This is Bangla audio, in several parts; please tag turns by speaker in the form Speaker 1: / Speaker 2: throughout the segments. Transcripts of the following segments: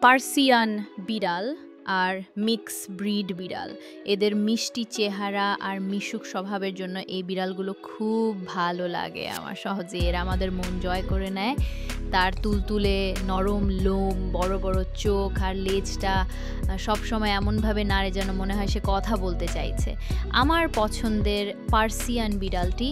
Speaker 1: পার্সিয়ান বিড়াল আর মিক্স ব্রিড বিড়াল, এদের মিষ্টি চেহারা আর মিশুক স্বভাবের জন্য এই বিড়ালগুলো খুব ভালো লাগে আমার। সহজে এরা আমাদের মন জয় করে নেয়। তার তুলতুলে নরম লোম, বড় বড় চোখ আর লেজটা সবসময় এমনভাবে নাড়ে যেন মনে হয় সে কথা বলতে চাইছে। আমার পছন্দের পার্সিয়ান বিড়ালটি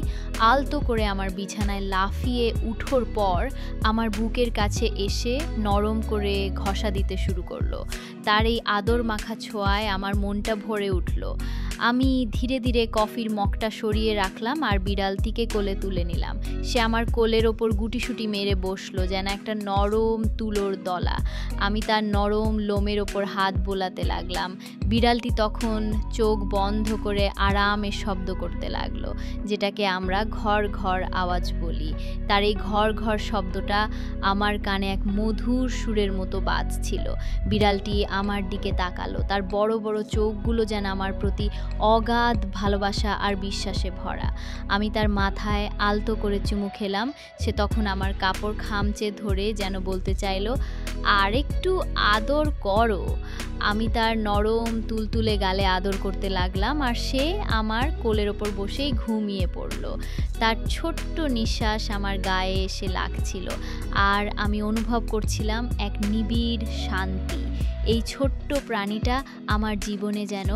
Speaker 1: আলতো করে আমার বিছানায় লাফিয়ে উঠোর পর আমার বুকের কাছে এসে নরম করে ঘষা দিতে শুরু করলো। তার এই আদর মাখা ছোঁয়ায় আমার মনটা ভরে উঠল। আমি ধীরে ধীরে কফির মগটা সরিয়ে রাখলাম আর বিড়ালটিকে কোলে তুলে নিলাম। সে আমার কোলের ওপর গুটিসুটি মেরে বসলো যেন একটা নরম তুলোর দলা। আমি তার নরম লোমের ওপর হাত বোলাতে লাগলাম। বিড়ালটি তখন চোখ বন্ধ করে আরামে শব্দ করতে লাগলো, যেটাকে আমরা ঘর ঘর আওয়াজ বলি। তার এই ঘর ঘর শব্দটা আমার কানে এক মধুর সুরের মতো বাজছিল। বিড়ালটি আমার দিকে তাকালো, তার বড় বড় চোখগুলো যেন আমার প্রতি অগাধ ভালোবাসা আর বিশ্বাসে ভরা। আমি তার মাথায় আলতো করে চুমু খেলাম। সে তখন আমার কাপড় খামচে ধরে যেন বলতে চাইলো, আর একটু আদর করো। আমি তার নরম তুলতুলে গালে আদর করতে লাগলাম আর সে আমার কোলের ওপর বসেই ঘুমিয়ে পড়লো। তার ছোট্ট নিঃশ্বাস আমার গায়ে এসে লাগছিল আর আমি অনুভব করছিলাম এক নিবিড় শান্তি। এই ছোট্ট প্রাণীটা আমার জীবনে যেন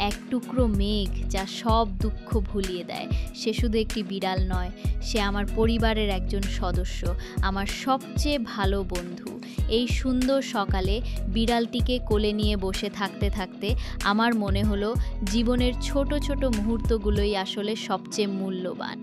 Speaker 1: এক টুকরো মেঘ, যা সব দুঃখ ভুলিয়ে দেয়। সে শুধু একটি বিড়াল নয়, সে আমার পরিবারের একজন সদস্য, আমার সবচেয়ে ভালো বন্ধু। এই সুন্দর সকালে বিড়ালটিকে কোলে নিয়ে বসে থাকতে থাকতে আমার মনে হলো জীবনের ছোট ছোট মুহূর্তগুলোই আসলে সবচেয়ে মূল্যবান।